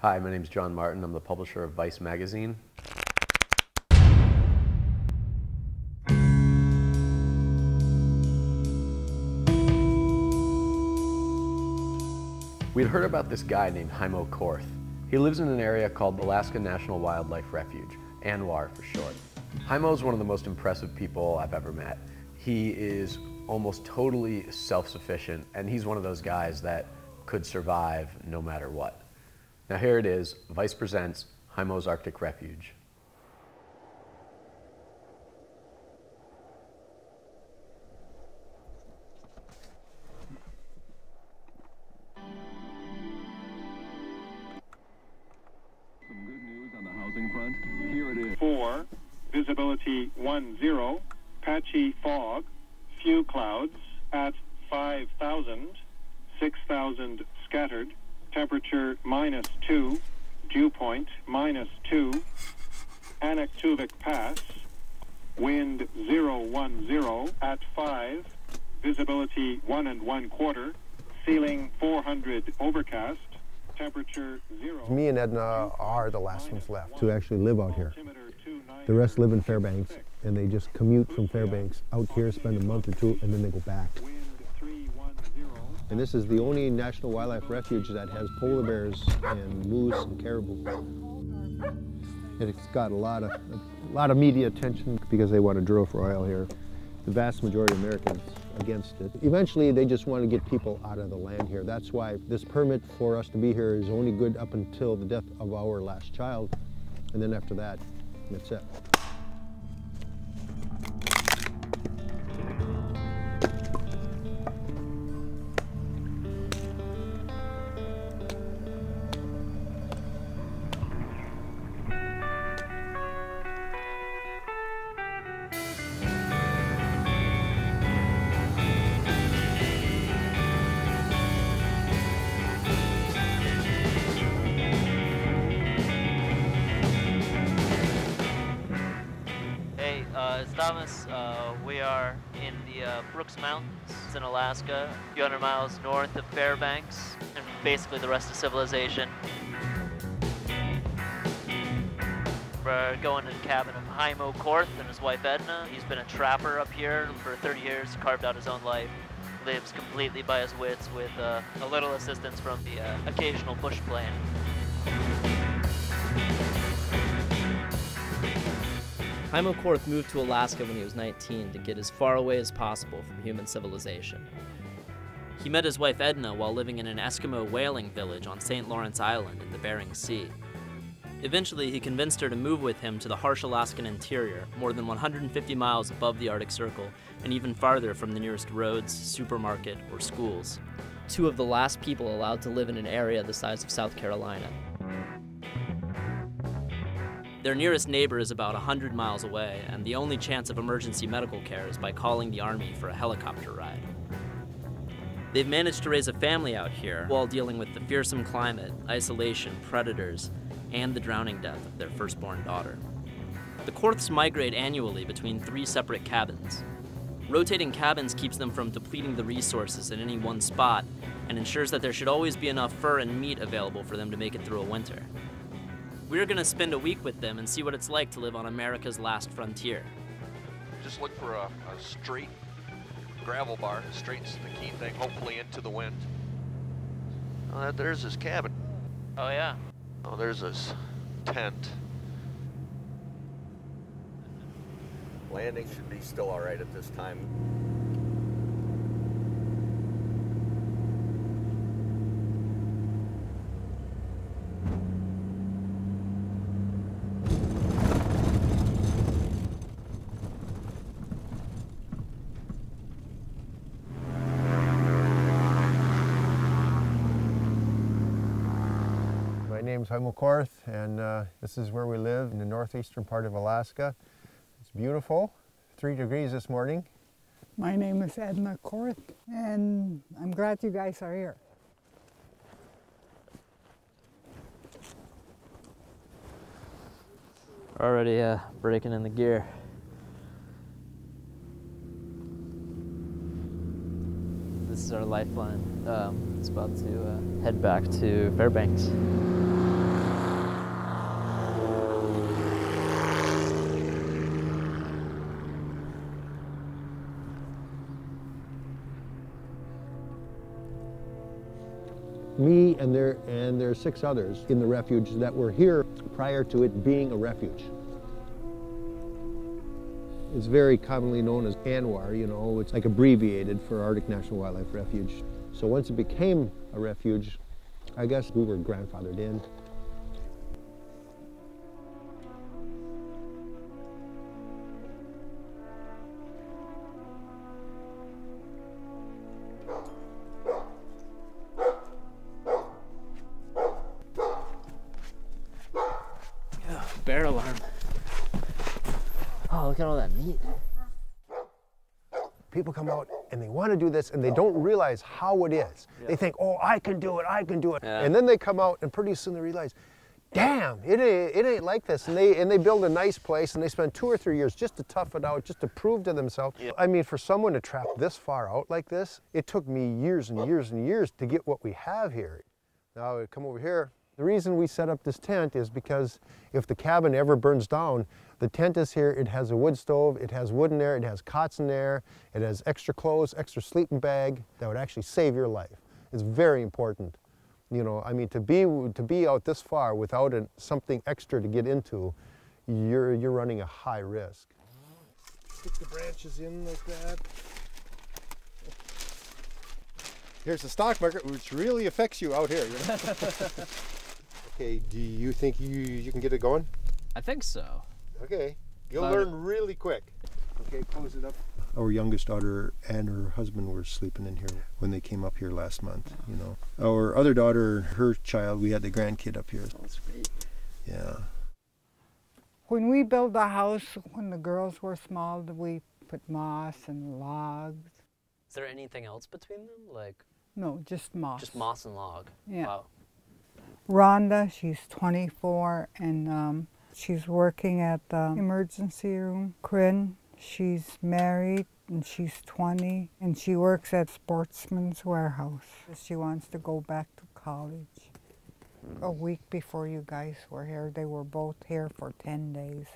Hi, my name's John Martin. I'm the publisher of Vice magazine. We'd heard about this guy named Haimo Korth. He lives in an area called Alaska National Wildlife Refuge, ANWR for short. Haimo is one of the most impressive people I've ever met. He is almost totally self-sufficient, and he's one of those guys that could survive no matter what. Now here it is, Vice presents Haimo's Arctic Refuge. Some good news on the housing front. Here it is. 4, visibility 10, patchy fog, few clouds at 5,000, 6,000 scattered, temperature -2, dew point -2, Anaktuvik Pass, wind 010 at 5, visibility 1 1/4, ceiling 400 overcast, temperature 0. Me and Edna are the last ones left to actually live out here. The rest live in Fairbanks, and they just commute from Fairbanks out here, spend a month or two, and then they go back. And this is the only national wildlife refuge that has polar bears and moose and caribou. And it's got a lot of media attention because they want to drill for oil here. The vast majority of Americans against it. Eventually, they just want to get people out of the land here. That's why this permit for us to be here is only good up until the death of our last child. And then after that, that's it. It's Thomas. We are in the Brooks Mountains. It's in Alaska, a few hundred miles north of Fairbanks, and basically the rest of civilization. We're going to the cabin of Haimo Korth and his wife Edna. He's been a trapper up here for 30 years, carved out his own life, lives completely by his wits with a little assistance from the occasional bush plane. Haimo Korth moved to Alaska when he was 19 to get as far away as possible from human civilization. He met his wife Edna while living in an Eskimo whaling village on St. Lawrence Island in the Bering Sea. Eventually, he convinced her to move with him to the harsh Alaskan interior, more than 150 miles above the Arctic Circle, and even farther from the nearest roads, supermarket, or schools. Two of the last people allowed to live in an area the size of South Carolina. Their nearest neighbor is about 100 miles away, and the only chance of emergency medical care is by calling the Army for a helicopter ride. They've managed to raise a family out here while dealing with the fearsome climate, isolation, predators, and the drowning death of their firstborn daughter. The Korths migrate annually between 3 separate cabins. Rotating cabins keeps them from depleting the resources in any one spot and ensures that there should always be enough fur and meat available for them to make it through a winter. We're gonna spend a week with them and see what it's like to live on America's last frontier. Just look for a straight gravel bar, straightens the key thing, hopefully into the wind. Oh, there's his cabin. Oh yeah. Oh, there's his tent. Landing should be still all right at this time. My name's Haimo Korth, and this is where we live in the northeastern part of Alaska. It's beautiful, 3 degrees this morning. My name is Edna Korth, and I'm glad you guys are here. Already breaking in the gear. This is our lifeline. It's about to head back to Fairbanks. me and there are 6 others in the refuge that were here prior to it being a refuge. It's very commonly known as ANWR, you know, it's like abbreviated for Arctic National Wildlife Refuge. So once it became a refuge, I guess we were grandfathered in. Bear alarm. Oh, look at all that meat. People come out and they want to do this and they don't realize how it is. Yeah. They think, oh, I can do it, I can do it. Yeah. And then they come out and pretty soon they realize, damn, it ain't like this. And they build a nice place and they spend 2 or 3 years just to tough it out, just to prove to themselves. Yeah. I mean, for someone to trap this far out like this, it took me years and years and years to get what we have here. Now, come over here. The reason we set up this tent is because if the cabin ever burns down, the tent is here, it has a wood stove, it has wood in there, it has cots in there, it has extra clothes, extra sleeping bag that would actually save your life. It's very important. You know, I mean, to be out this far without something extra to get into, you're running a high risk. Stick the branches in like that. Here's the stock market, which really affects you out here. You know? Okay, do you think you can get it going? I think so. Okay, you'll learn really quick. Okay, close it up. Our youngest daughter and her husband were sleeping in here when they came up here last month, you know. Our other daughter, her child, we had the grandkid up here. That's great. Yeah. When we built the house, when the girls were small, we put moss and logs. Is there anything else between them? Like? No, just moss. Just moss and log. Yeah. Wow. Rhonda, she's 24 and she's working at the emergency room. Corinne, she's married and she's 20 and she works at Sportsman's Warehouse. She wants to go back to college. A week before you guys were here, they were both here for 10 days.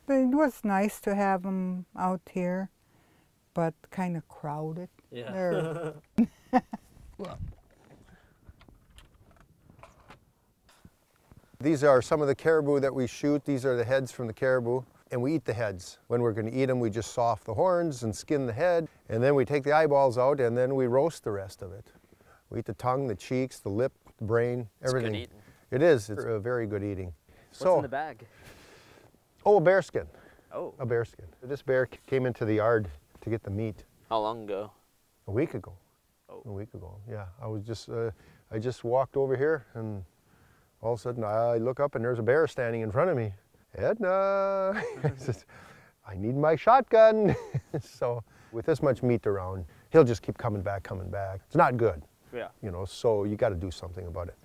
But it was nice to have them out here, but kind of crowded. Yeah. These are some of the caribou that we shoot. These are the heads from the caribou, and we eat the heads. When we're going to eat them, we just saw off the horns and skin the head, and then we take the eyeballs out, and then we roast the rest of it. We eat the tongue, the cheeks, the lip, the brain, everything. It's good eating. It is. It's a very good eating. What's in the bag? Oh, a bear skin. Oh. A bear skin. This bear came into the yard to get the meat. How long ago? A week ago. Oh. A week ago, yeah. I just walked over here, and all of a sudden I look up and there's a bear standing in front of me. Edna, I need my shotgun. So with this much meat around, he'll just keep coming back. It's not good. Yeah. You know, so you got to do something about it.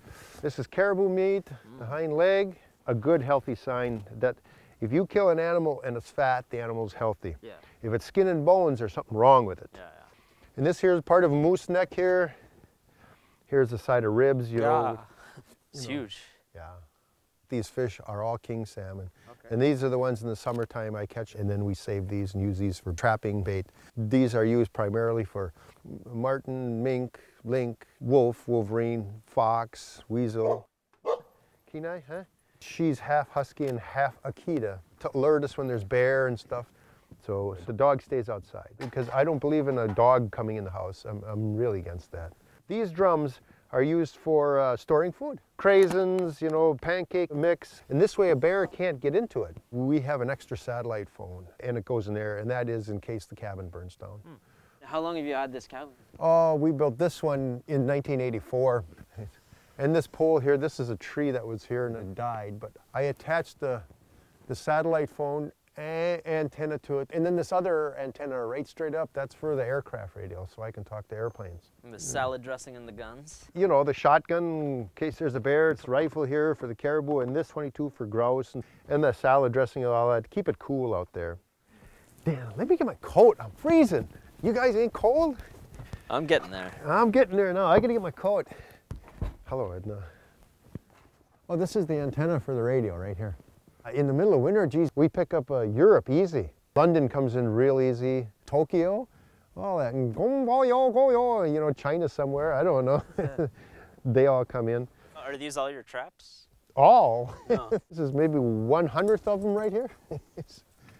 This is caribou meat, the hind leg, a good healthy sign that if you kill an animal and it's fat, the animal's healthy. Yeah. If it's skin and bones, there's something wrong with it. Yeah, yeah. And this here is part of a moose neck here. Here's the side of ribs, you know. It's huge. Yeah. These fish are all king salmon. Okay. And these are the ones in the summertime I catch, and then we save these and use these for trapping bait. These are used primarily for marten, mink, link, wolf, wolverine, fox, weasel. Kenai, huh? She's half husky and half Akita to alert us when there's bear and stuff. So the dog stays outside because I don't believe in a dog coming in the house. I'm really against that. These drums are used for storing food. Craisins, you know, pancake mix. And this way a bear can't get into it. We have an extra satellite phone and it goes in there, and that is in case the cabin burns down. How long have you had this cabin? Oh, we built this one in 1984. And this pole here, this is a tree that was here and it died, but I attached the satellite phone antenna to it, and then this other antenna right straight up, that's for the aircraft radio, so I can talk to airplanes. And the salad dressing and the guns? You know, the shotgun in case there's a bear, it's rifle here for the caribou, and this 22 for grouse, and the salad dressing and all that. Keep it cool out there. Damn, let me get my coat, I'm freezing. You guys ain't cold? I'm getting there. I'm getting there now, I gotta get my coat. Hello, Edna. Oh, this is the antenna for the radio right here. In the middle of winter, geez, we pick up Europe easy. London comes in real easy. Tokyo, all that, and you know, China somewhere, I don't know. Yeah. they all come in. Are these all your traps? All? No. This is maybe 1/100th of them right here.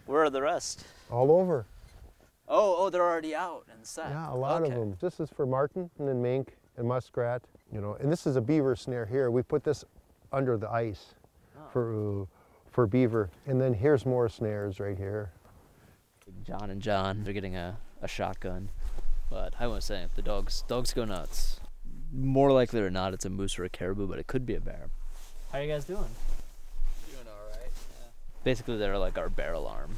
Where are the rest? All over. Oh, they're already out and set. Yeah, a lot of them. This is for marten and then mink and muskrat, you know. And this is a beaver snare here. We put this under the ice for beaver. And then here's more snares right here. John and John, they're getting a shotgun. But I won't say, the dogs go nuts. More likely or not, it's a moose or a caribou, but it could be a bear. How are you guys doing? Doing all right. Yeah. Basically, they're like our bear alarm.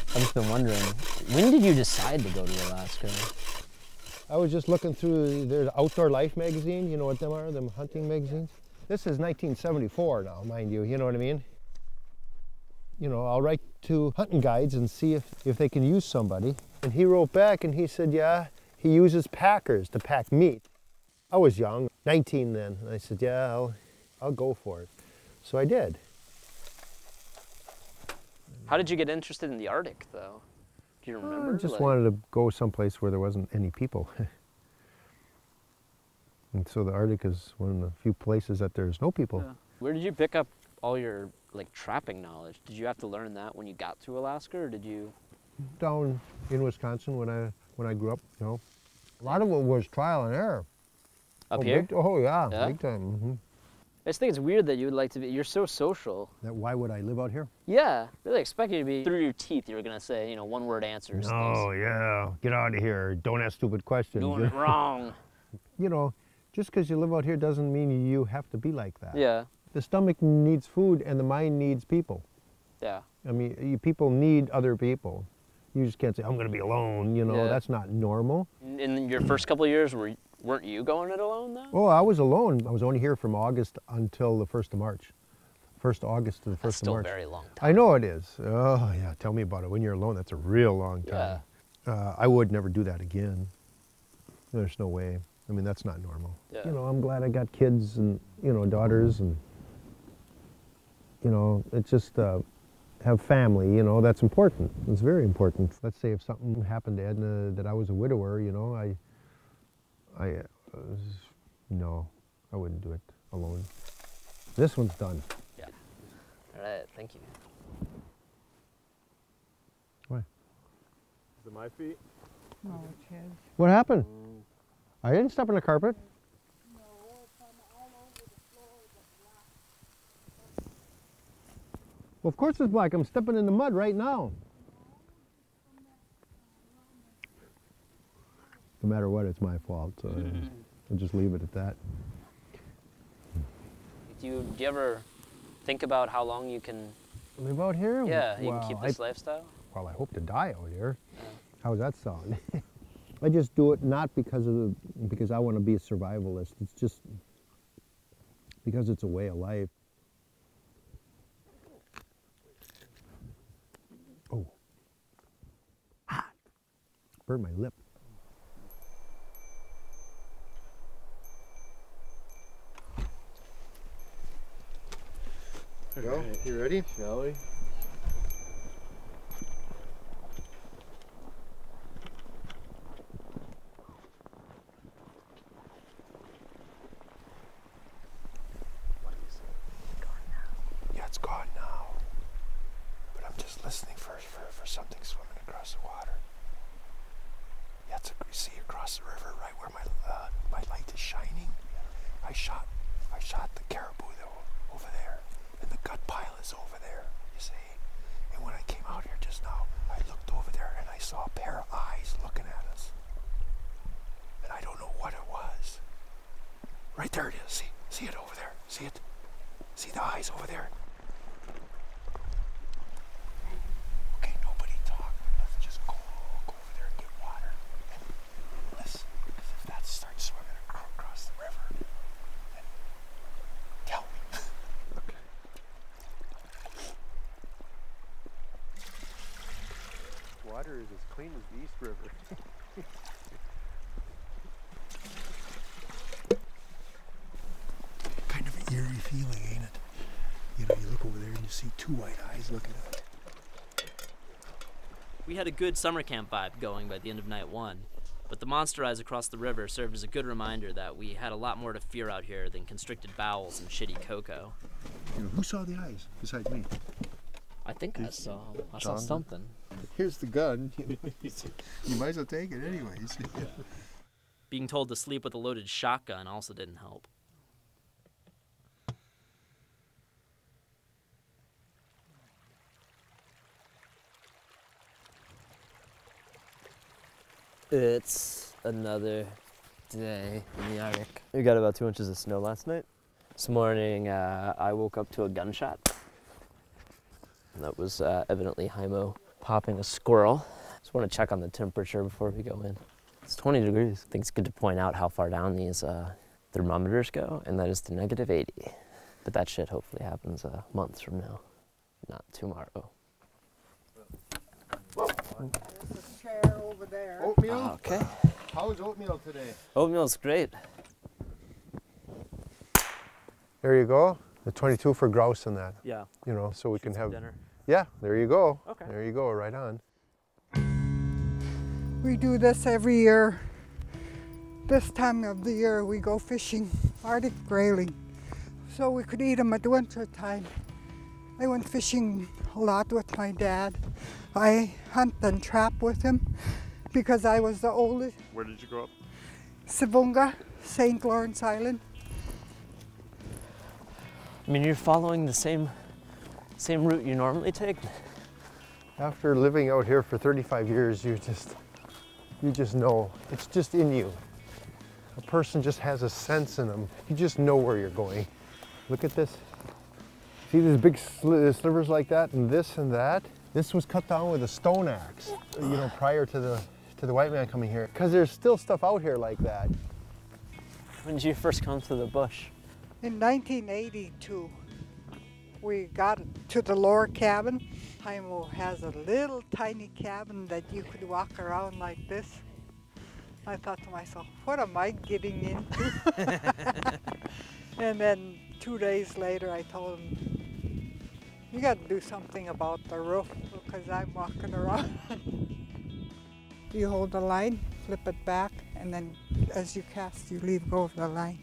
I've just been wondering, when did you decide to go to Alaska? I was just looking through their Outdoor Life magazine. You know what them are, them hunting magazines? This is 1974 now, mind you, you know what I mean? You know, I'll write to hunting guides and see if they can use somebody. And he wrote back and he said, yeah, he uses packers to pack meat. I was young, 19 then. And I said, yeah, I'll go for it. So I did. How did you get interested in the Arctic, though? Do you remember? I just wanted to go someplace where there wasn't any people. And so the Arctic is one of the few places that there's no people. Yeah. Where did you pick up all your trapping knowledge? Did you have to learn that when you got to Alaska, or did you? Down in Wisconsin when I grew up, you know, a lot of it was trial and error. Up here? Yeah, Yeah? big time. Mm-hmm. I just think it's weird that you would like to be. You're so social. Why would I live out here? Yeah, really expect you to be through your teeth. You were gonna say, you know, one-word answers. Oh yeah, get out of here! Don't ask stupid questions. Doing it wrong. You know, just because you live out here doesn't mean you have to be like that. Yeah. The stomach needs food and the mind needs people. Yeah. I mean, people need other people. You just can't say, I'm going to be alone, you know, Yeah. That's not normal. In your first couple of years, weren't you going it alone, though? Oh, I was alone. I was only here from August until the 1st of March. 1st of August to the 1st That's of March. still a very long time. I know it is. Oh, yeah, tell me about it. When you're alone, that's a real long time. Yeah. I would never do that again. There's no way. I mean, that's not normal. Yeah. You know, I'm glad I got kids and, you know, daughters and, you know, it's just have family, you know, that's important. It's very important. Let's say if something happened to Edna that I was a widower, you know, no, I wouldn't do it alone. This one's done. Yeah. All right, thank you. Why? Is it my feet? No, it's his. What happened? I didn't step on the carpet. Well, of course it's black. I'm stepping in the mud right now. No matter what, it's my fault. So I'll just leave it at that. Do you ever think about how long you can? Live out here? Yeah, you Well, can keep this lifestyle. Well, I hope to die out here. Yeah. How does that sound? I just do it not because I want to be a survivalist. It's just because it's a way of life. Oh. Ah. Burned my lip. Go. You ready? Shall we? Yeah, it's gone now. But I'm just listening for something swimming across the water. Yeah, you see across the river, right where my light is shining. I shot the caribou over there, and the gut pile is over there. You see, and when I came out here just now, I looked over there and I saw a pair of eyes looking at us, and I don't know what it was. Right there it is. See it over there. See it? See the eyes over there? Okay, nobody talk. Let's just go over there and get water. And listen, because if that starts swimming across the river, then tell me. Okay. Water is as clean as the East River. Kind of an eerie feeling, ain't it? over there and you see two white eyes looking at it. We had a good summer camp vibe going by the end of night 1, but the monster eyes across the river served as a good reminder that we had a lot more to fear out here than constricted bowels and shitty cocoa. You know, who saw the eyes besides me? I think I saw something. Here's the gun. You might as well take it anyways. Being told to sleep with a loaded shotgun also didn't help. It's another day in the Arctic. We got about 2 inches of snow last night. This morning, I woke up to a gunshot. And that was evidently Haimo popping a squirrel. Just want to check on the temperature before we go in. It's 20 degrees. I think it's good to point out how far down these thermometers go, and that is to -80. But that shit hopefully happens months from now, not tomorrow. There's a chair over there. Oatmeal? Okay. How is oatmeal today? Oatmeal's great. There you go. The 22 for grouse and that. Yeah. You know, so we can have dinner. Yeah, there you go. Okay. There you go, right on. We do this every year. This time of the year we go fishing, Arctic grayling, so we could eat them at winter time. I went fishing a lot with my dad. I hunt and trap with him because I was the oldest. Where did you grow up? Sibunga, St. Lawrence Island. I mean, you're following the same route you normally take. After living out here for 35 years, you just know. It's just in you. A person just has a sense in them. You just know where you're going. Look at this. See these big slivers like that and this and that? This was cut down with a stone axe, you know, prior to the white man coming here. Because there's still stuff out here like that. When did you first come to the bush? In 1982, we got to the lower cabin. Haimo has a little tiny cabin that you could walk around like this. I thought to myself, what am I getting into? And then 2 days later, I told him, you got to do something about the roof because I'm walking around. You hold the line, flip it back, and then as you cast, you leave go of the line.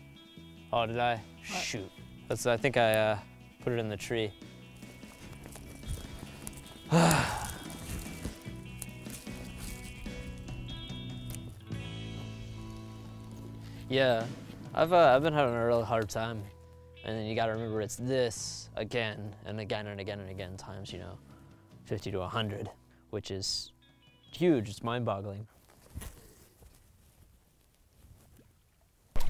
Oh, did I? Shoot. I think I put it in the tree. Yeah, I've been having a really hard time. And then you gotta remember it's this again and again and again and again times, 50 to 100, which is huge, it's mind-boggling. A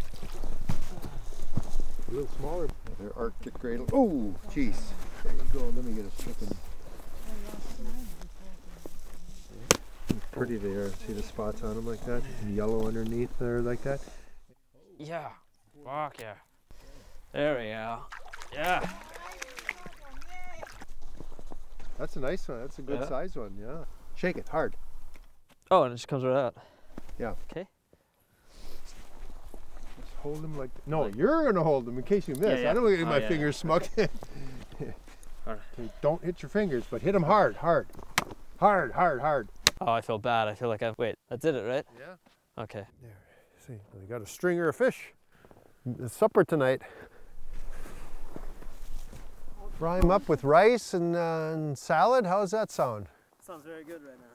little smaller. They're Arctic gray. Oh, jeez. There you go. Let me get a second. Pretty they are. See the spots on them like that? And yellow underneath there like that? Yeah. Fuck yeah. There we go. Yeah. That's a nice one. That's a good size one, yeah. Shake it hard. Oh, and it just comes right out. Yeah. Okay. Just hold them like... No, you're going to hold them in case you miss. I don't want to get my fingers smucked. Okay, don't hit your fingers, but hit them hard, hard. Hard, hard, hard. Oh, I feel bad. I feel like Wait, that did it, right? Yeah. Okay. There. See, we got a stringer of fish. It's supper tonight. Fry them up with rice and salad. How does that sound? Sounds very good right now.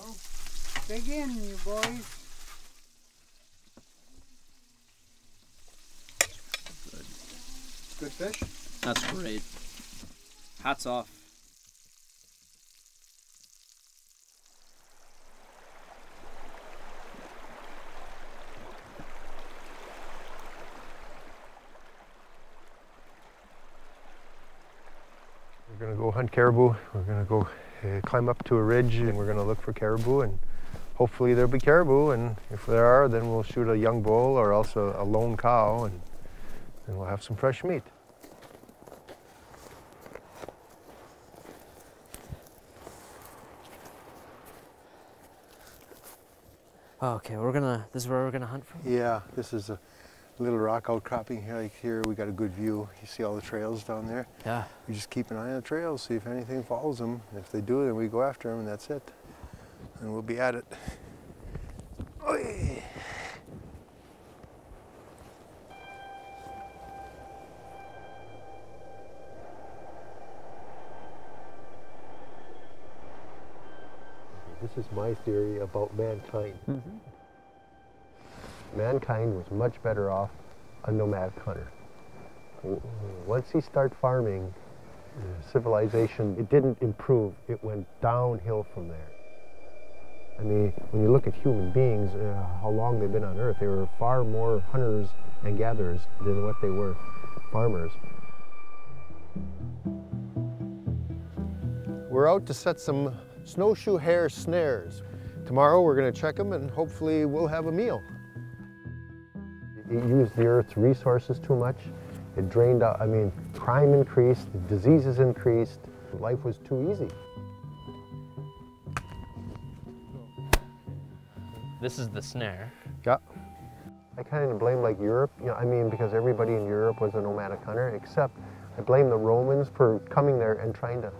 Well, dig in, you boys. Good fish? That's great. Hats off. We're going to go hunt caribou. We're going to go climb up to a ridge and we're going to look for caribou, and hopefully there'll be caribou, and if there are, then we'll shoot a young bull or else a lone cow, and we'll have some fresh meat. Okay, this is where we're gonna hunt from? Yeah, this is a little rock outcropping here. Like here, we got a good view. You see all the trails down there? Yeah. We just keep an eye on the trails, see if anything follows them. If they do, then we go after them, and that's it. And we'll be at it. Oy. This is my theory about mankind. Mankind was much better off a nomadic hunter. Once he started farming, civilization, it didn't improve. It went downhill from there. I mean, when you look at human beings, how long they've been on Earth, they were far more hunters and gatherers than what they were farmers. We're out to set some snowshoe hare snares. Tomorrow we're going to check them and hopefully we'll have a meal. It used the Earth's resources too much. It drained out, I mean, crime increased, diseases increased, life was too easy. This is the snare. Yeah. I kind of blame like Europe, you know, I mean, because everybody in Europe was a nomadic hunter, except I blame the Romans for coming there and trying to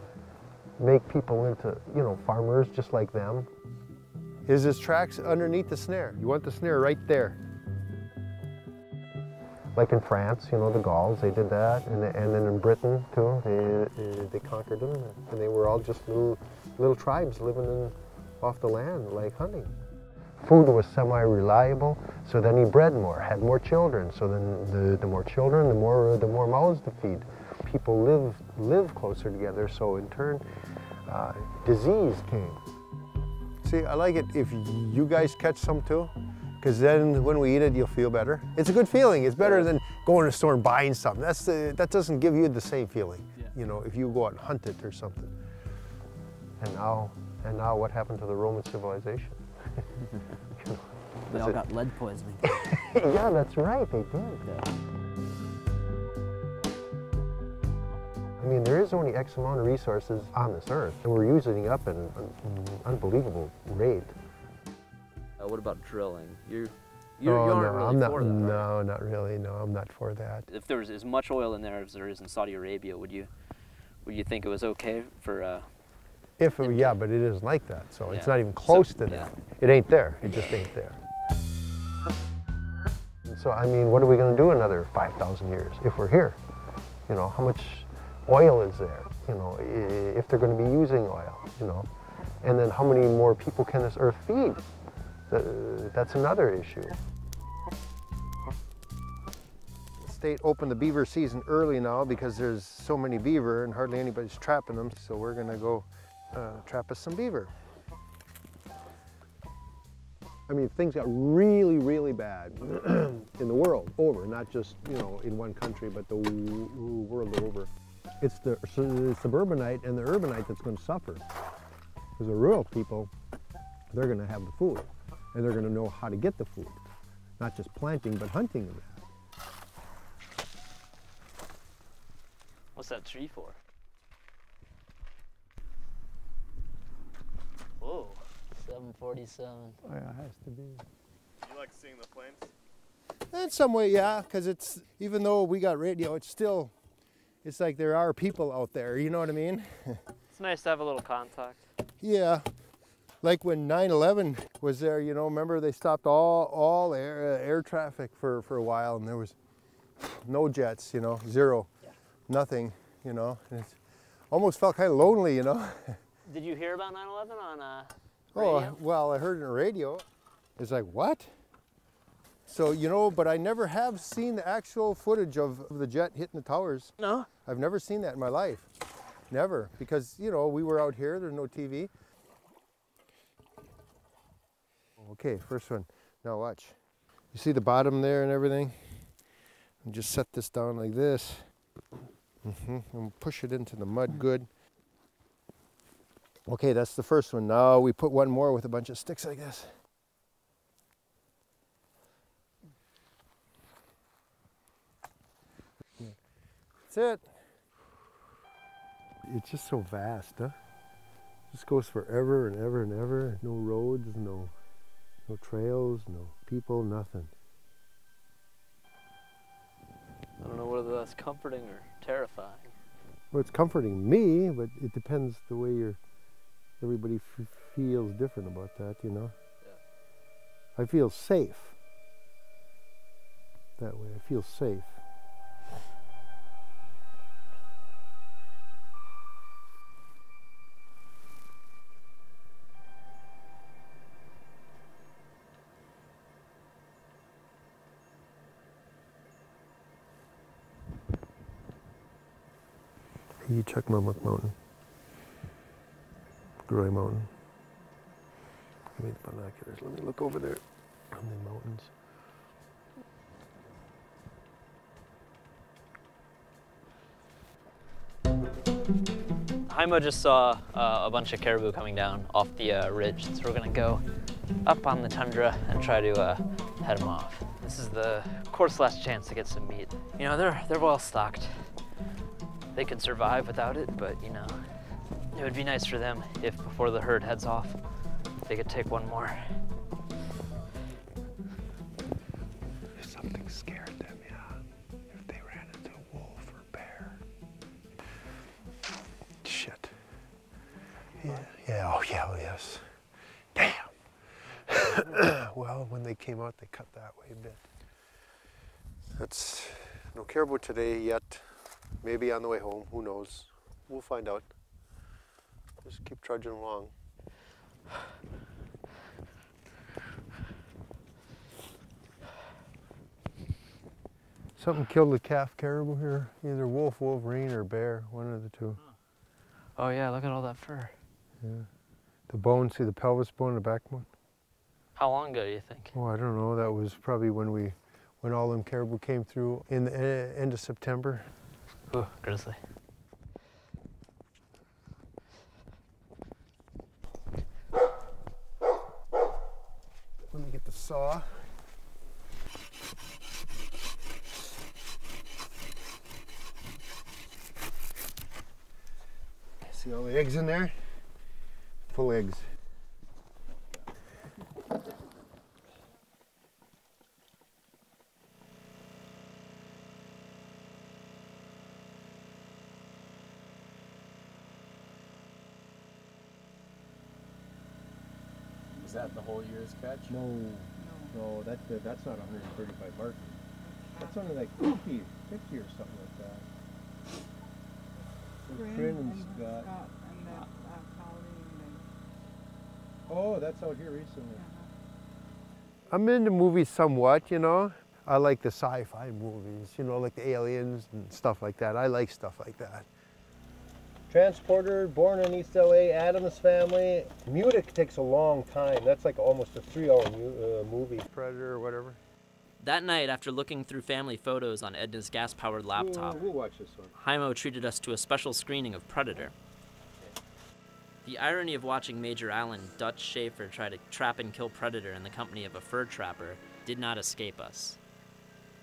make people into, you know, farmers just like them. Is his tracks underneath the snare? You want the snare right there. Like in France, you know, the Gauls, they did that, and then in Britain too, they conquered them, and they were all just little tribes living off the land, like hunting. Food was semi-reliable, so then he bred more, had more children. So then the more children, the more mouths to feed. People live closer together, so in turn, disease came. See, I like it if you guys catch some too, because then when we eat it, you'll feel better. It's a good feeling. It's better than going to the store and buying something. That doesn't give you the same feeling, you know, if you go out and hunt it or something. And now what happened to the Roman civilization? They all got lead poisoning. Yeah, that's right, they did. Yeah. I mean, there is only X amount of resources on this earth, and we're using it up at an unbelievable rate. What about drilling? You No, aren't really I'm not, for that, right? no, not really. No, I'm not for that. If there was as much oil in there as there is in Saudi Arabia, would you think it was okay for? Yeah, but it isn't like that, so it's Yeah. not even close So, to yeah. that. It ain't there. It just ain't there. And so, I mean, what are we going to do another 5,000 years if we're here? You know, how much oil is there? You know, if they're going to be using oil, you know, and then how many more people can this earth feed? That's another issue. The state opened the beaver season early now because there's so many beaver and hardly anybody's trapping them, so we're going to go trap us some beaver. I mean, things got really, really bad in the world over, not just, you know, in one country, but the world over. It's the suburbanite and the urbanite that's going to suffer. Because the rural people, they're going to have the food, and they're going to know how to get the food. Not just planting, but hunting them. What's that tree for? Whoa, 747. Oh, yeah, it has to be. You like seeing the flames? In some way, yeah, because it's, even though we got radio, it's still, it's like there are people out there, you know what I mean? It's nice to have a little contact. Yeah, like when 9/11 was there, you know, remember they stopped all air traffic for a while, and there was no jets, you know, zero, nothing, you know. And it almost felt kind of lonely, you know. Did you hear about 9/11 on radio? Oh, well, I heard it on the radio. It's like, what? So, you know, but I never have seen the actual footage of the jet hitting the towers. No? I've never seen that in my life. Never. Because, you know, we were out here, there's no TV. Okay, first one. Now watch. You see the bottom there and everything? And just set this down like this. And push it into the mud good. Okay, that's the first one. Now we put one more with a bunch of sticks like this. That's it. It's just so vast, huh? It just goes forever and ever and ever. No roads, no No trails, no people, nothing. I don't know whether that's comforting or terrifying. Well, it's comforting me, but it depends the way everybody feels different about that, you know? Yeah. I feel safe. That way, I feel safe. You check Mammoth Mountain, Groy Mountain. Give me the binoculars. Let me look over there on the mountains. Haimo just saw a bunch of caribou coming down off the ridge, so we're gonna go up on the tundra and try to head them off. This is the course last chance to get some meat. You know, they're well stocked. They could survive without it, but you know, it would be nice for them if before the herd heads off, they could take one more. Something scared them, yeah. If they ran into a wolf or bear. Shit. Yeah, oh yeah, oh yes. Damn. Well, when they came out, they cut that way a bit. That's no caribou today yet. Maybe on the way home, who knows? We'll find out. Just keep trudging along. Something killed the calf caribou here. Either wolf, wolverine, or bear, one of the two. Oh yeah, look at all that fur. Yeah. The bone, see the pelvis bone, the backbone? How long ago do you think? Oh, I don't know. That was probably when all them caribou came through in the end of September. Ooh, grizzly. Let me get the saw. See all the eggs in there? Full eggs. Is that the whole year's catch? No, that's not 135 mark. That's only like 50 or something like that. Corinne and Scott. Oh, that's out here recently. I'm into movies somewhat, you know. I like the sci-fi movies, you know, like the aliens and stuff like that. I like stuff like that. Transporter, born in East LA, Addams Family. Munich takes a long time. That's like almost a 3-hour movie. Predator or whatever. That night, after looking through family photos on Edna's gas-powered laptop, we'll watch this one. Haimo treated us to a special screening of Predator. The irony of watching Major Allen Dutch Schaefer try to trap and kill Predator in the company of a fur trapper did not escape us.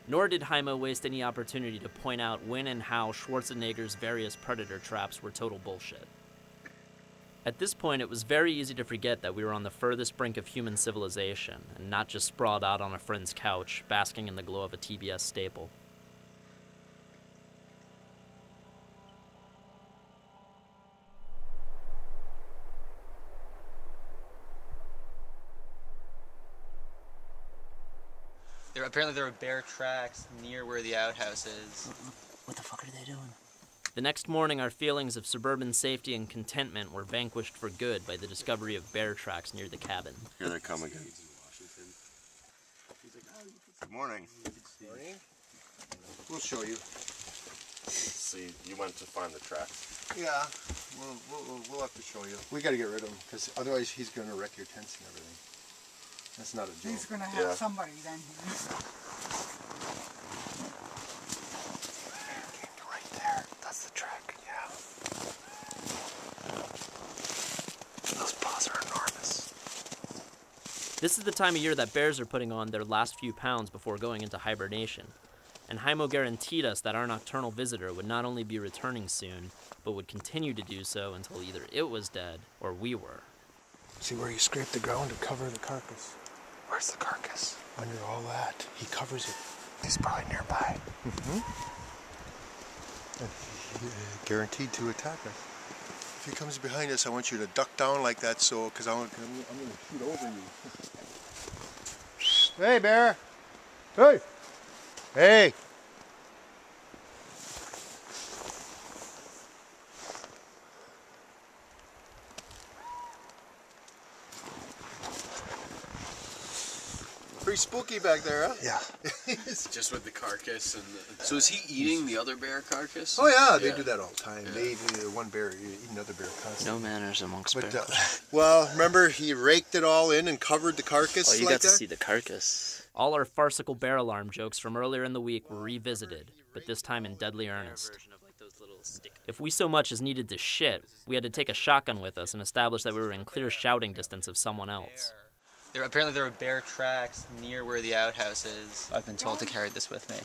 Nor did Haimo waste any opportunity to point out when and how Schwarzenegger's various Predator traps were total bullshit. At this point, it was very easy to forget that we were on the furthest brink of human civilization, and not just sprawled out on a friend's couch, basking in the glow of a TBS staple. Apparently there were bear tracks near where the outhouse is. What the fuck are they doing? The next morning, our feelings of suburban safety and contentment were vanquished for good by the discovery of bear tracks near the cabin. Here they come again. Good morning. Morning. We'll show you. See, you went to find the tracks. Yeah, we'll have to show you. We got to get rid of him because otherwise he's going to wreck your tents and everything. That's not a joke. He's going to have somebody then. Right there. That's the track. Yeah. Those paws are enormous. This is the time of year that bears are putting on their last few pounds before going into hibernation. And Haimo guaranteed us that our nocturnal visitor would not only be returning soon, but would continue to do so until either it was dead or we were. See where you scrape the ground to cover the carcass. Where's the carcass? Under all that. He covers it. He's probably nearby. Guaranteed to attack us. If he comes behind us, I want you to duck down like that, so because I'm going to shoot over you. Hey, bear! Hey! Hey! Pretty spooky back there, huh? Yeah. Just with the carcass and so is he eating the other bear carcass? Oh yeah, they do that all the time. Yeah. They eat one bear, you eat another bear constantly. No manners amongst bears. Well, remember he raked it all in and covered the carcass like that? Oh, you got to see the carcass. All our farcical bear alarm jokes from earlier in the week were revisited, but this time in deadly earnest. If we so much as needed to shit, we had to take a shotgun with us and establish that we were in clear shouting distance of someone else. Apparently there were bear tracks near where the outhouse is. I've been told to carry this with me.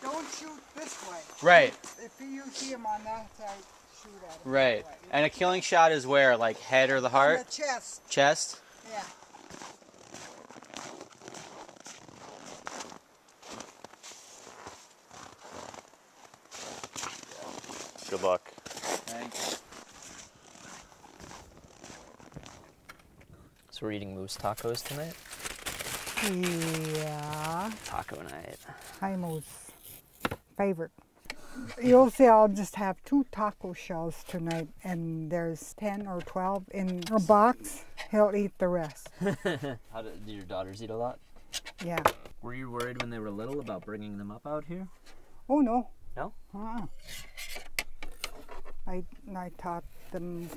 Don't shoot this way. Right. If you see him on that side, shoot at him. Right. And a killing shot is where? Like head or the heart? On the chest. Chest? Yeah. Good luck. Thanks. So we're eating moose tacos tonight? Yeah. Taco night. Jaimo's favorite. You'll see I'll just have 2 taco shells tonight, and there's 10 or 12 in a box. He'll eat the rest. How do your daughters eat a lot? Yeah. Were you worried when they were little about bringing them up out here? Oh, no. No? I taught them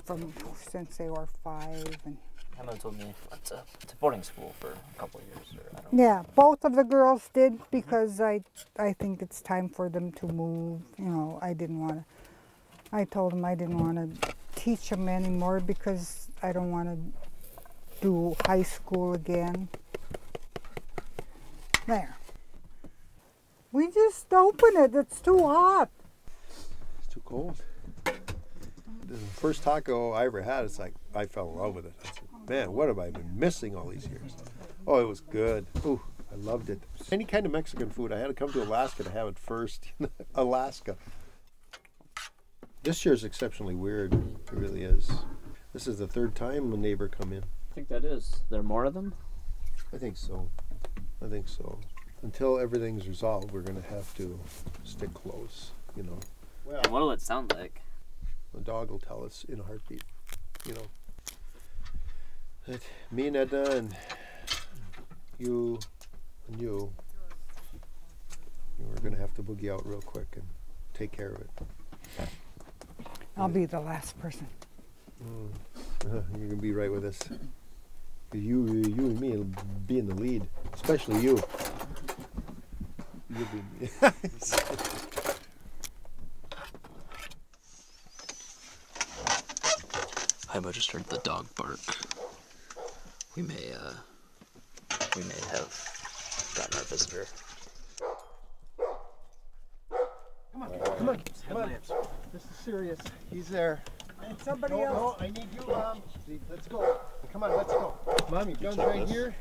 since they were 5. And Emma told me went to boarding school for a couple of years. Or I don't know. yeah, both of the girls did because I think it's time for them to move. You know, I told them I didn't want to teach them anymore because I don't want to do high school again. There. We just open it. It's too hot. It's too cold. The first taco I ever had, it's like I fell in love with it. I said, man, what have I been missing all these years? Oh, it was good. Ooh, I loved it. Any kind of Mexican food, I had to come to Alaska to have it first. Alaska. This year is exceptionally weird. It really is. This is the 3rd time a neighbor come in. I think that is. There are more of them? I think so. I think so. Until everything's resolved, we're going to have to stick close, you know. Well, what will it sound like? The dog will tell us in a heartbeat, you know. That me and Edna and you, we're going to have to boogie out real quick and take care of it. I'll be the last person. You're going to be right with us. You and me will be in the lead, especially you. You'll be. Jaimo just heard the dog bark. We may have gotten our visitor. Come on. This is serious. He's there. And somebody else. No, I need you, Steve, let's go. Come on, let's go. Mom, your gun's right here.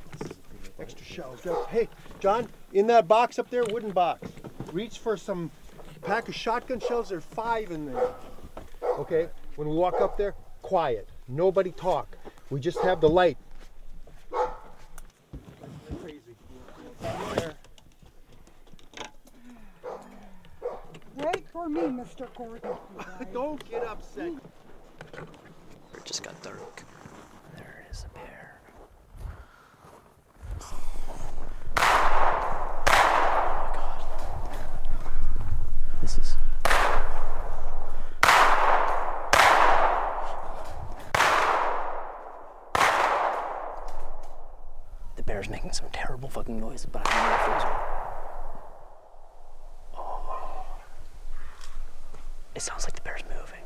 Extra shells. Hey, John, in that box up there, wooden box, reach for some pack of shotgun shells. There are 5 in there. Okay? When we walk up there, quiet. Nobody talk. We just have the light. Crazy. Wait for me, Mr. Gordon. Don't get upset. It just got dark. There is a bear. Oh my god. This is... The bear's making some terrible fucking noise, but I don't know if those are... Oh. It sounds like the bear's moving.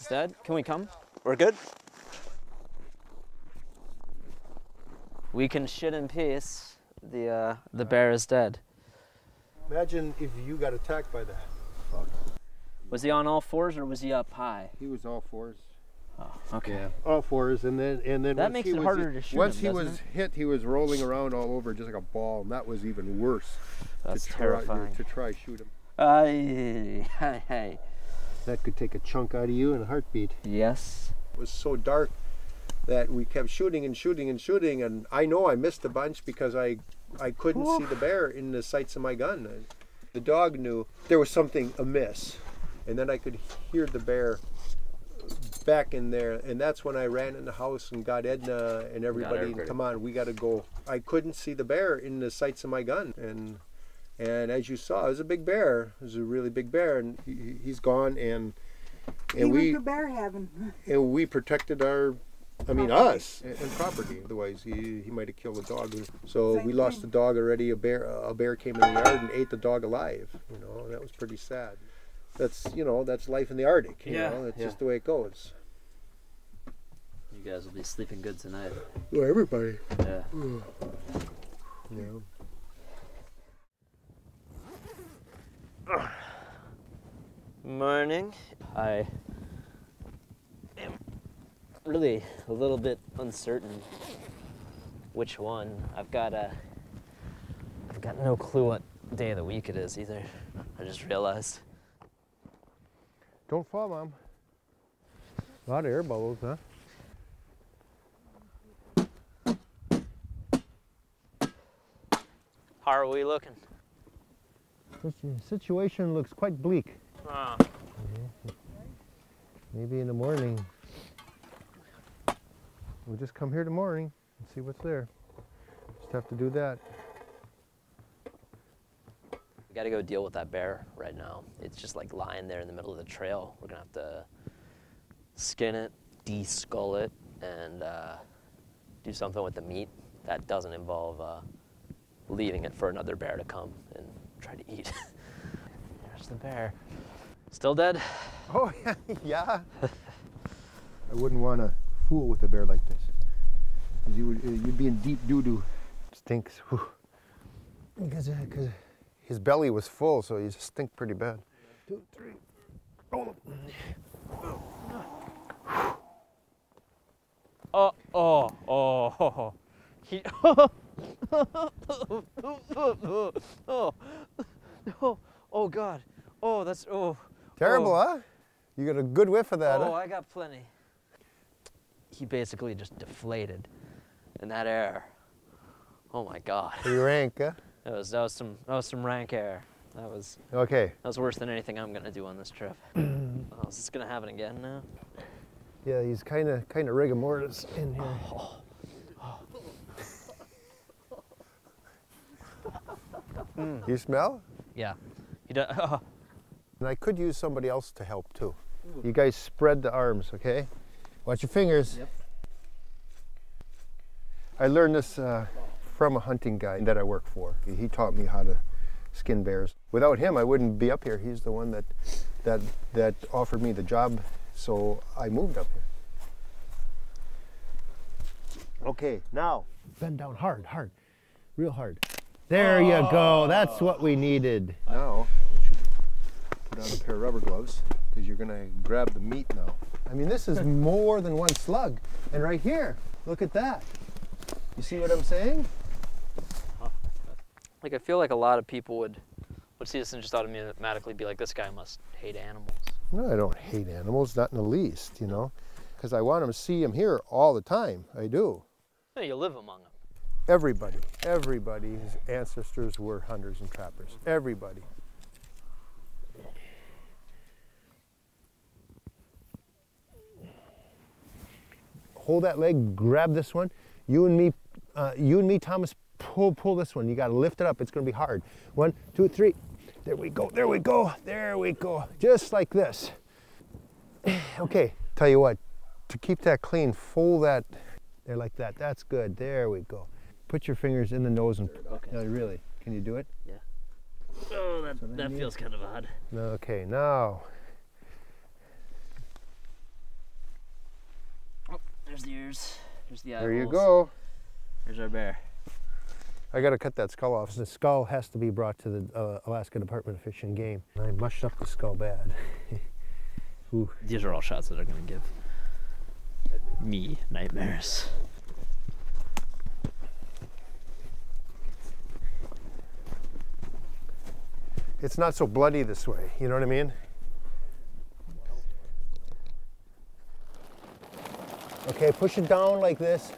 It's dead. Can we come? We're good? We can shit in peace. The bear is dead. Imagine if you got attacked by that. Fuck. Was he on all fours or was he up high? He was all fours. Oh, okay. Yeah, all fours, and then that makes it harder to shoot. Once him, he was hit, he was rolling around all over just like a ball, and that was even worse. That's terrifying. To try shoot him. Hey. That could take a chunk out of you in a heartbeat. Yes. It was so dark that we kept shooting and shooting and shooting, and I know I missed a bunch because I couldn't see the bear in the sights of my gun. The dog knew there was something amiss, and then I could hear the bear back in there, and that's when I ran in the house and got Edna and everybody. Come on, we got to go. I couldn't see the bear in the sights of my gun, and as you saw, it was a big bear. It was a really big bear, and he's gone. And he we went to bear heaven. And we protected us and property. Otherwise, he might have killed a dog. So we lost the dog already. A bear came in the yard and ate the dog alive. You know, and that was pretty sad. That's that's life in the Arctic. You know, it's just the way it goes. You guys will be sleeping good tonight. Well, everybody. Yeah. Yeah. Morning. I am really a little bit uncertain which one. I've got no clue what day of the week it is either. I just realized. Don't fall, Mom. A lot of air bubbles, huh? How are we looking? The situation looks quite bleak. Oh. Maybe in the morning. We'll just come here tomorrow and see what's there. Just have to do that. We gotta go deal with that bear right now. It's just like lying there in the middle of the trail. We're gonna have to skin it, de-skull it, and do something with the meat that doesn't involve leaving it for another bear to come and try to eat. There's the bear. Still dead? Oh, yeah. I wouldn't want to fool with a bear like this. You'd be in deep doo-doo. Stinks. Whew. Because his belly was full, so he just stink pretty bad. 2, 3. Oh. He, oh God. Oh, that's, Terrible, huh? You got a good whiff of that, huh? Oh, I got plenty. He basically just deflated in that air. Oh my God. Pretty rank, huh? That was some rank air. That was okay. That was worse than anything I'm gonna do on this trip. Oh, is this gonna happen again now? Yeah, he's kind of rigor mortis in here. You smell? Yeah. He does. And I could use somebody else to help too. You guys spread the arms, okay? Watch your fingers. Yep. I learned this from a hunting guy that I work for. He taught me how to skin bears. Without him, I wouldn't be up here. He's the one that offered me the job, so I moved up here. Okay, now bend down hard, real hard. There you go. That's what we needed. Now, I want you to put on a pair of rubber gloves because you're gonna grab the meat now. I mean, this is more than one slug. And right here, look at that. You see what I'm saying? Like, I feel like a lot of people would see this and just automatically be like, this guy must hate animals. No, I don't hate animals, not in the least, you know, because I want them to see them here all the time. I do. Yeah, you live among them. Everybody's ancestors were hunters and trappers. Everybody. Hold that leg, grab this one. You and me, Thomas, pull this one. You gotta lift it up, it's gonna be hard. 1, 2, 3. There we go, there we go, there we go. Just like this. Okay, tell you what, to keep that clean, fold that there like that. That's good, there we go. Put your fingers in the nose and, okay. No, really, can you do it? Yeah. Oh, that feels kind of odd. Okay, now. Here's the eye There you holes. go. Here's our bear. I got to cut that skull off. The skull has to be brought to the Alaska Department of Fish and Game. I mushed up the skull bad. Ooh. These are all shots that are going to give me nightmares. It's not so bloody this way, you know what I mean? Okay, push it down like this.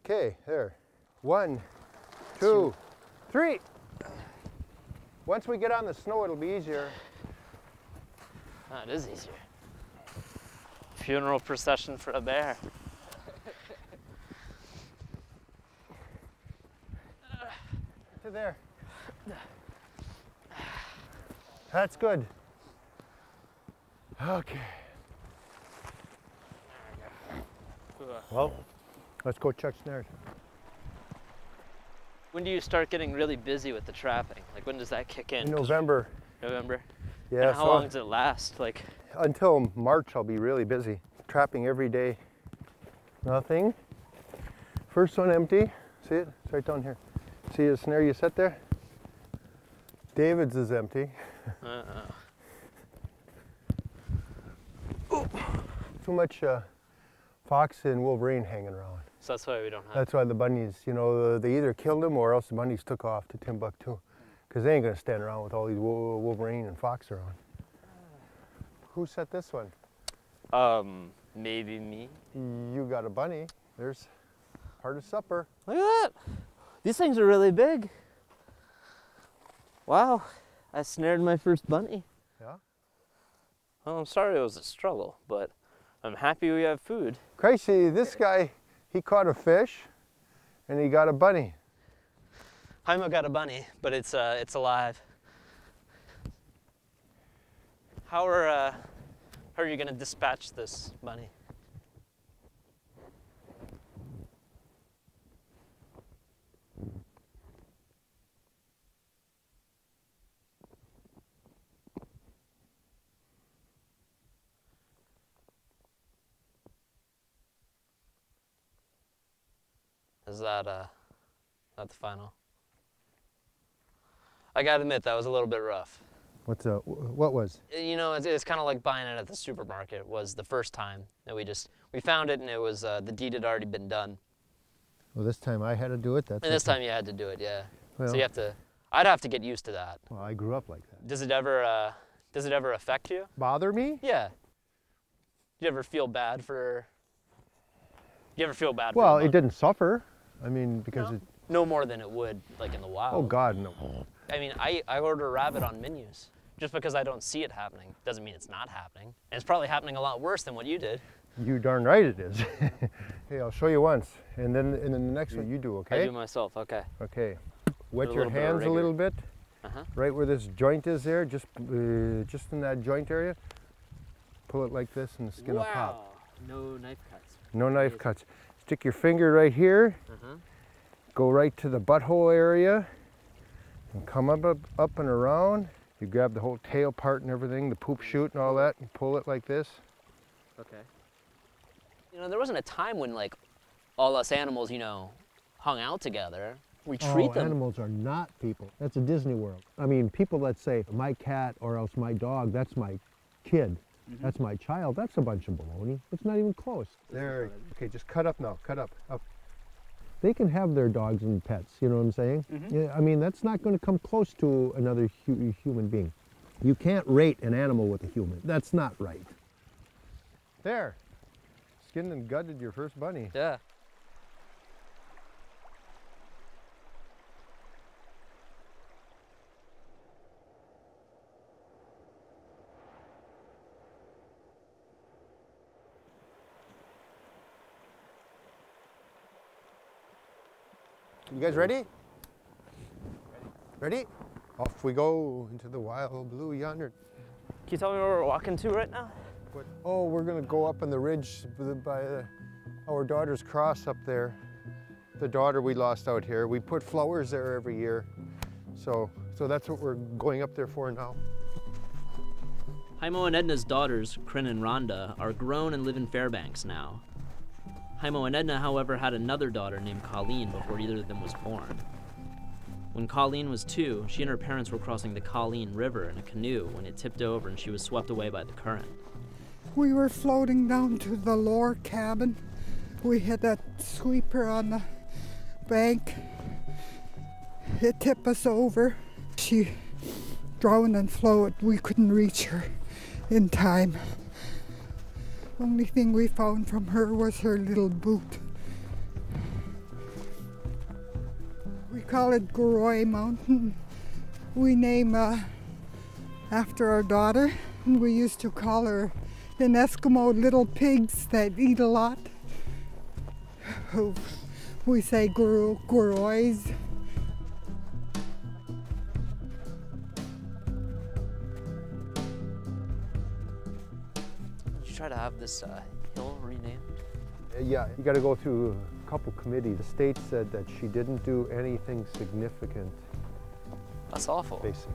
Okay, there. 1, 2, 3. Once we get on the snow, it'll be easier. Oh, it is easier. Funeral procession for a bear. To there. That's good. Okay. Well, let's go check snares. When do you start getting really busy with the trapping? Like, when does that kick in? In November. November? Yeah. And how long does it last? Like, until March, I'll be really busy. Trapping every day. Nothing. First one empty. See it? It's right down here. See the snare you set there? David's is empty. Too much fox and wolverine hanging around. So that's why we don't have. That's why the bunnies, you know, they either killed them or else the bunnies took off to Timbuktu. Because they ain't going to stand around with all these wolverine and fox around. Who set this one? Maybe me. You got a bunny. There's part of supper. Look at that. These things are really big. Wow, I snared my first bunny. Yeah? Well, I'm sorry it was a struggle, but I'm happy we have food. Crazy, this guy, he caught a fish and he got a bunny. Jaime got a bunny, but it's alive. How are you gonna dispatch this bunny? Is that not the final? I gotta admit, that was a little bit rough. What was? You know, it's kind of like buying it at the supermarket. Was the first time that we found it, and it was the deed had already been done. Well, this time I had to do it. And this time you had to do it, yeah. Well, so you have to. I'd have to get used to that. Well, I grew up like that. Does it ever affect you? Bother me? Yeah. Do you ever feel bad for? Do you ever feel bad? Well, for it didn't suffer. I mean, because it. No more than it would, like in the wild. Oh God, no. I mean, I order rabbit on menus. Just because I don't see it happening doesn't mean it's not happening. And it's probably happening a lot worse than what you did. You darn right it is. Hey, I'll show you once, and then the next one you do, okay? I do myself, okay. Okay. Wet Put a your little bit of hands a rigor. little bit. Uh-huh. Right where this joint is there, just in that joint area. Pull it like this, and the skin will pop. No knife cuts. No knife cuts. Stick your finger right here. Uh-huh. Go right to the butthole area, and come up and around. You grab the whole tail part and everything, the poop chute and all that, and pull it like this. Okay. You know, there wasn't a time when, like, all us animals, you know, hung out together. We treat them. Animals are not people. That's a Disney World. I mean, people that say, my cat or else my dog, that's my kid, that's my child, that's a bunch of baloney. It's not even close. There, okay, just cut up now, cut up. They can have their dogs and pets, you know what I'm saying? Yeah, I mean, that's not going to come close to another human being. You can't rate an animal with a human. That's not right. There. Skinned and gutted your first bunny. Yeah. You guys ready? Ready? Off we go into the wild blue yonder. Can you tell me where we're walking to right now? Oh, we're gonna go up on the ridge by our daughter's cross up there. The daughter we lost out here. We put flowers there every year. So that's what we're going up there for now. Jaimo and Edna's daughters, Kryn and Rhonda, are grown and live in Fairbanks now. Jaimo and Edna, however, had another daughter named Colleen before either of them was born. When Colleen was 2, she and her parents were crossing the Colleen River in a canoe when it tipped over and she was swept away by the current. We were floating down to the lower cabin. We had that sweeper on the bank. It tipped us over. She drowned and floated. We couldn't reach her in time. Only thing we found from her was her little boot. We call it Goroy Mountain. We name after our daughter, and we used to call her in Eskimo little pigs that eat a lot. We say Goroys. Did you try to have this hill renamed? Yeah, you got to go through a couple committees. The state said that she didn't do anything significant. That's awful. Basically.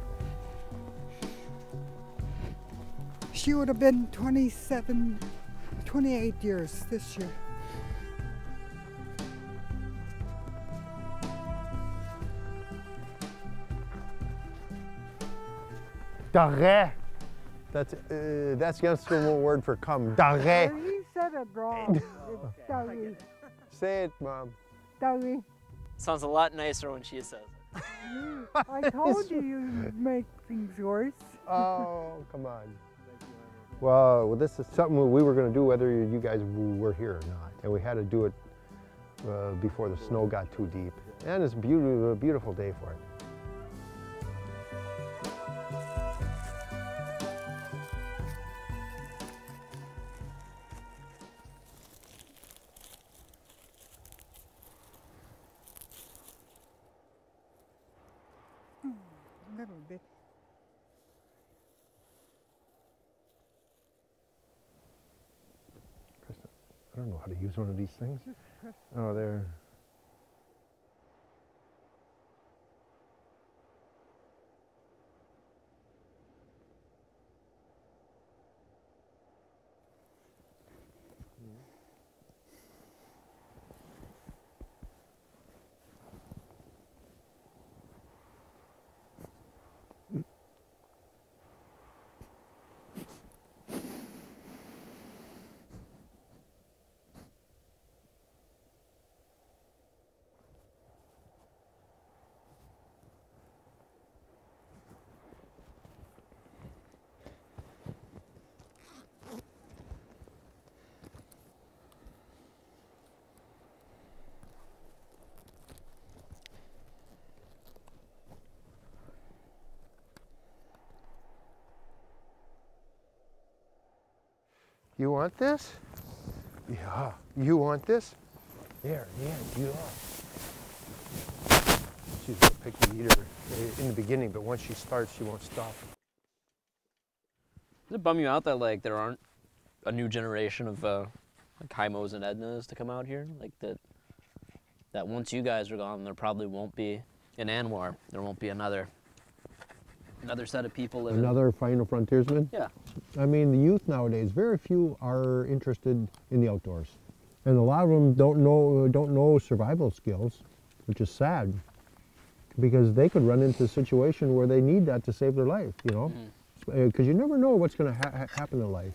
She would have been 28 years this year. Daré. That's the Eskimo word for come. Daré. You said it wrong. It's Dougie. Say it, Mom. Dougie. Sounds a lot nicer when she says it. I told you you'd make things worse. Oh, come on. Well, this is something we were going to do whether you guys were here or not. And we had to do it before the snow got too deep. And it's a beautiful day for it. A little bit. I don't know how to use one of these things. Oh, there. You want this? Yeah. You want this? There, yeah, you are. She's a picky eater in the beginning, but once she starts, she won't stop. Does it bum you out that like there aren't a new generation of like Jaimos and Ednas to come out here? Like that once you guys are gone, there probably won't be in ANWR. There won't be another set of people living. Another final frontiersman? Yeah. I mean, the youth nowadays, very few are interested in the outdoors. And a lot of them don't know survival skills, which is sad. Because they could run into a situation where they need that to save their life, you know? Because you never know what's going to happen in life.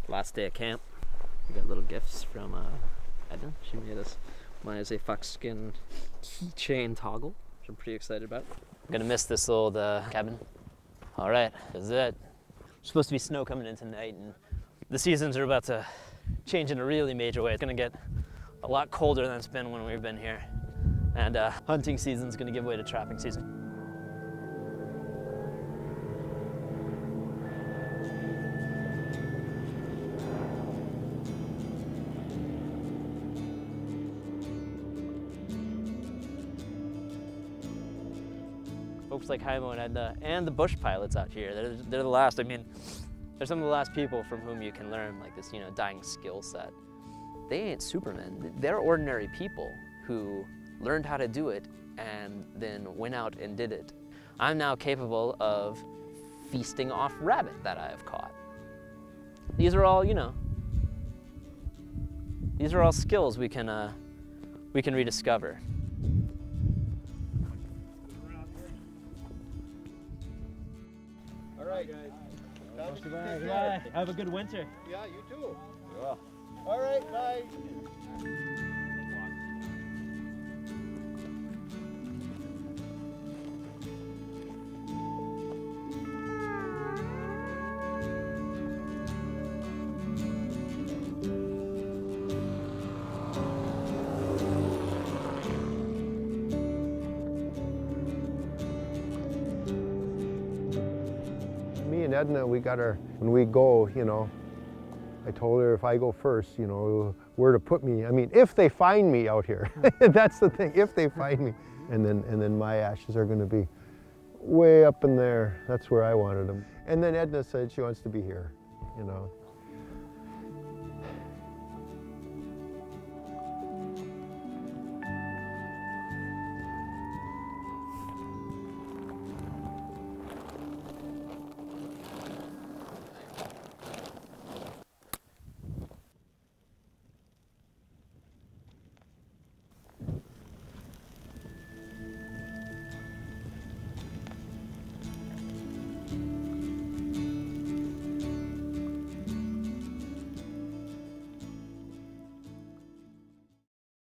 Last day of camp. We got little gifts from Edna. She made us. Mine is a foxskin keychain toggle, which I'm pretty excited about. I'm gonna miss this old cabin. All right, that's it. There's supposed to be snow coming in tonight, and the seasons are about to change in a really major way. It's gonna get a lot colder than it's been when we've been here, and hunting season's gonna give way to trapping season. Folks like Jaimo and Edna and the bush pilots out here, they're the last. I mean, They're some of the last people from whom you can learn like this, dying skill set. They ain't supermen. They're ordinary people who learned how to do it and then went out and did it. I'm now capable of feasting off rabbit that I have caught. These are all, these are all skills we can rediscover. All right, guys. Goodbye. Have a good winter. Yeah, you too. Yeah. All right, bye. Me and Edna, when we go, I told her if I go first, where to put me. I mean, if they find me out here, that's the thing, if they find me. And then my ashes are going to be way up in there. That's where I wanted them. And then Edna said she wants to be here,